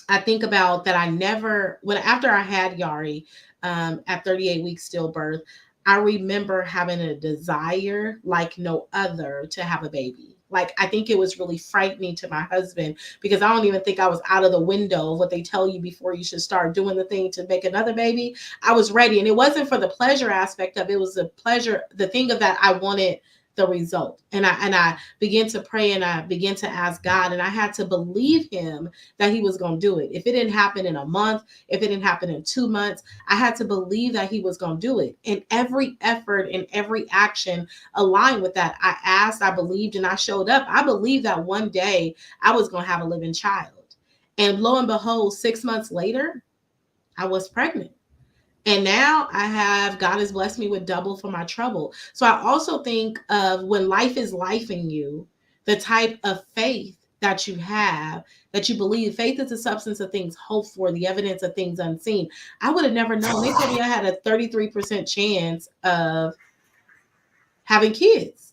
I think about that. I never, when after I had Yari at 38 weeks stillbirth, I remember having a desire like no other to have a baby. Like I think it was really frightening to my husband because I don't even think I was out of the window of what they tell you before you should start doing the thing to make another baby. I was ready, and it wasn't for the pleasure aspect of it. It was the pleasure, the thing of that I wanted the result, and I began to pray and I began to ask God, and I had to believe Him that he was going to do it. If it didn't happen in a month, if it didn't happen in 2 months, I had to believe that he was going to do it. And every effort and every action aligned with that. I asked, I believed, and I showed up. I believed that one day I was going to have a living child. And lo and behold, 6 months later, I was pregnant. And now I have, God has blessed me with double for my trouble. So I also think of when life is life in you, the type of faith that you have, that you believe. Faith is the substance of things hoped for, the evidence of things unseen. I would have never known. They told me I had a 33% chance of having kids.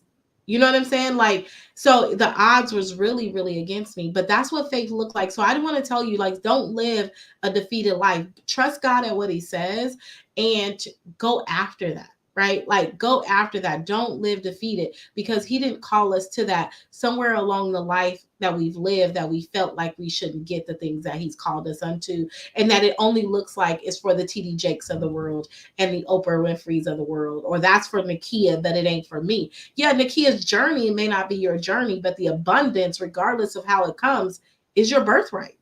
You know what I'm saying? Like, so the odds was really, really against me. But that's what faith looked like. So I didn't want to tell you, like, don't live a defeated life. Trust God at what He says and go after that. Right? Like, go after that. Don't live defeated because He didn't call us to that. Somewhere along the life that we've lived, that we felt like we shouldn't get the things that He's called us unto, and that it only looks like it's for the TD Jakes of the world and the Oprah Winfrey's of the world, or that's for Nakia, but it ain't for me. Yeah, Nakia's journey may not be your journey, but the abundance, regardless of how it comes, is your birthright.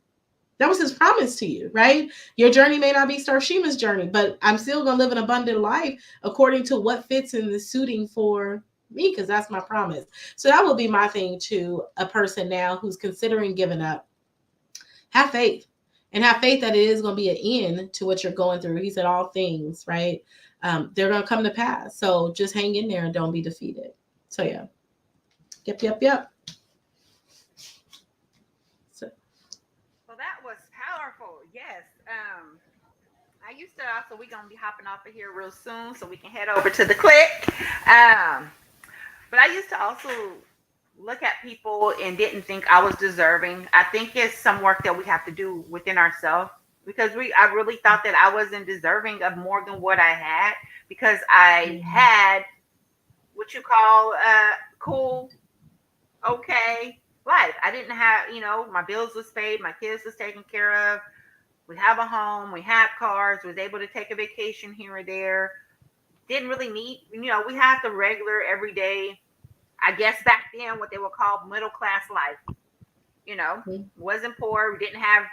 That was his promise to you, right? Your journey may not be Starshima's journey, but I'm still gonna live an abundant life according to what fits in the suiting for me, because that's my promise. So that would be my thing to a person now who's considering giving up. Have faith. and have faith that it is going to be an end to what you're going through. He said all things, right? They're going to come to pass. So just hang in there and don't be defeated. So yeah. Yep, yep, yep. So, Well, that was powerful. Yes. I used to also, we're going to be hopping off of here real soon so we can head over to the click. Um, but I used to also look at people and didn't think I was deserving. I think it's some work that we have to do within ourselves because I really thought that I wasn't deserving of more than what I had because I had what you call cool, okay life. I didn't have, my bills was paid, my kids was taken care of. We have a home, we have cars, was able to take a vacation here or there. Didn't really need, we had the regular everyday, I guess back then what they would call middle class life. You know, wasn't poor, we didn't have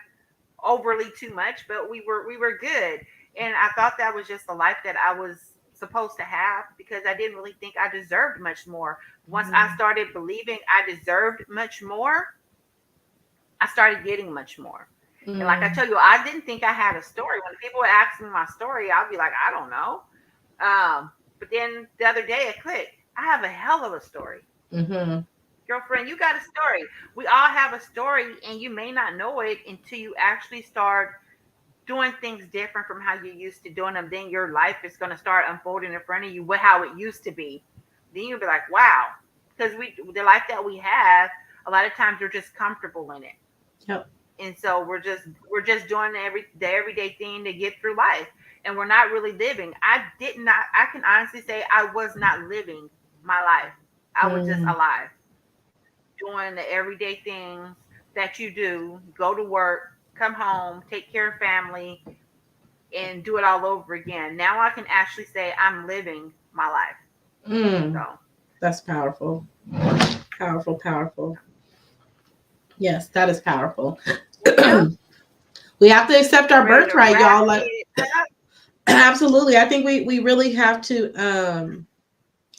overly too much, but we were good. And I thought that was just the life that I was supposed to have because I didn't really think I deserved much more. Once I started believing I deserved much more, I started getting much more. And like I tell you, I didn't think I had a story. When people would ask me my story, I'd be like, I don't know. But then the other day it clicked. I have a hell of a story. mm-hmm. Girlfriend, you got a story. We all have a story, and you may not know it until you actually start doing things different from how you used to doing them. Then your life is going to start unfolding in front of you with how it used to be. Then you'll be like, wow. Because the life that we have, a lot of times we're just comfortable in it. Yep. And so we're just doing the everyday thing to get through life, and we're not really living. I can honestly say I was not living my life. I was just Mm. alive, doing the everyday things that you do. Go to work, come home, take care of family, and do it all over again. Now I can actually say I'm living my life. So Mm. That's powerful. Powerful, powerful. Yes, that is powerful. well, We have to accept our ready to birthright, wrap y'all. Like, it up. absolutely. I think we really have to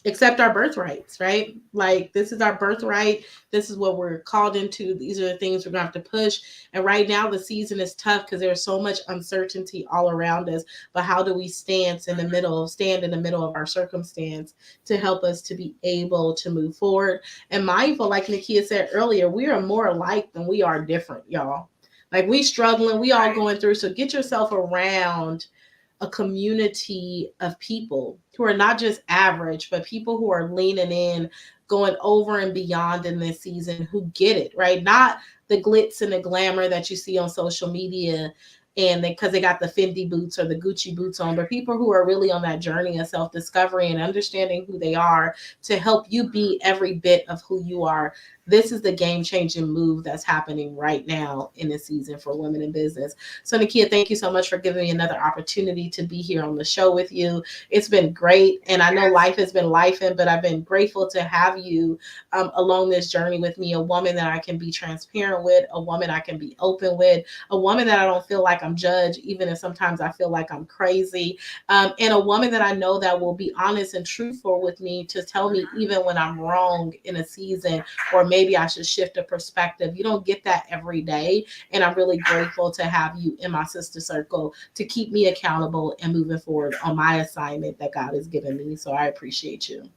accept our birthrights, right? Like, this is our birthright. This is what we're called into. These are the things we're gonna have to push. And right now the season is tough because there's so much uncertainty all around us. But how do we stand in the middle of our circumstance to help us to be able to move forward and mindful, like Nakia said earlier, we are more alike than we are different, y'all. Like, we struggling, we all Right. going through. So get yourself around a community of people who are not just average, but people who are leaning in, going over and beyond in this season, who get it, right? Not the glitz and the glamour that you see on social media and because they got the Fendi boots or the Gucci boots on, but people who are really on that journey of self discovery and understanding who they are to help you be every bit of who you are. This is the game changing move that's happening right now in the season for women in business. So, Nakia, thank you so much for giving me another opportunity to be here on the show with you. It's been great. And I know Yes. life has been lifing, but I've been grateful to have you along this journey with me, a woman that I can be transparent with, a woman I can be open with, a woman that I don't feel like I'm judged, even if sometimes I feel like I'm crazy, and a woman that I know that will be honest and truthful with me to tell me Mhm. even when I'm wrong in a season, or maybe I should shift a perspective. You don't get that every day. And I'm really grateful to have you in my sister circle to keep me accountable and moving forward on my assignment that God has given me. So I appreciate you.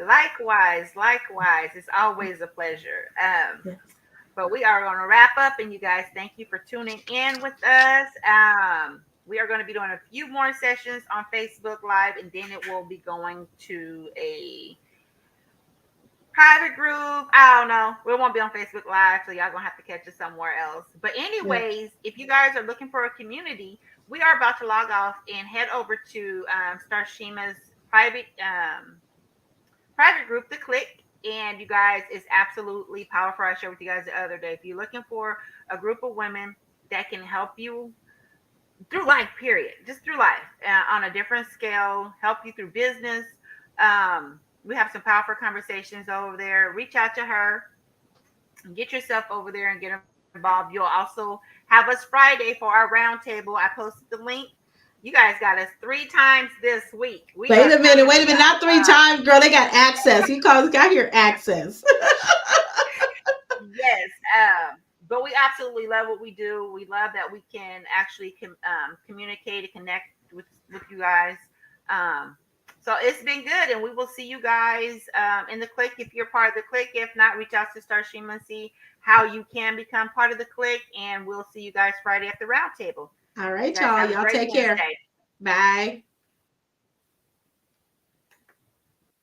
Likewise, likewise. It's always a pleasure. Yes. But we are going to wrap up, and you guys, thank you for tuning in with us. We are going to be doing a few more sessions on Facebook Live, and then it will be going to a private group. I don't know. We won't be on Facebook Live, so y'all gonna have to catch us somewhere else. But Yeah. anyways, if you guys are looking for a community, we are about to log off and head over to Starshima's private group, the Click. And you guys, it's absolutely powerful. I shared with you guys the other day. If you're looking for a group of women that can help you through life, period, just through life on a different scale, help you through business. We have some powerful conversations over there. Reach out to her, get yourself over there and get involved. You'll also have us Friday for our roundtable. I posted the link. You guys got us 3 times this week. We are coming for Wait a minute, y'all. not 3 times, girl. They got access. You call got here access. Yes. but we absolutely love what we do. We love that we can actually communicate and connect with you guys. Um, so it's been good, and we will see you guys in the click if you're part of the click. If not, reach out to Starshima and see how you can become part of the click, and we'll see you guys Friday at the roundtable. All You right, guys y'all. have a Y'all great take care. Wednesday. Bye.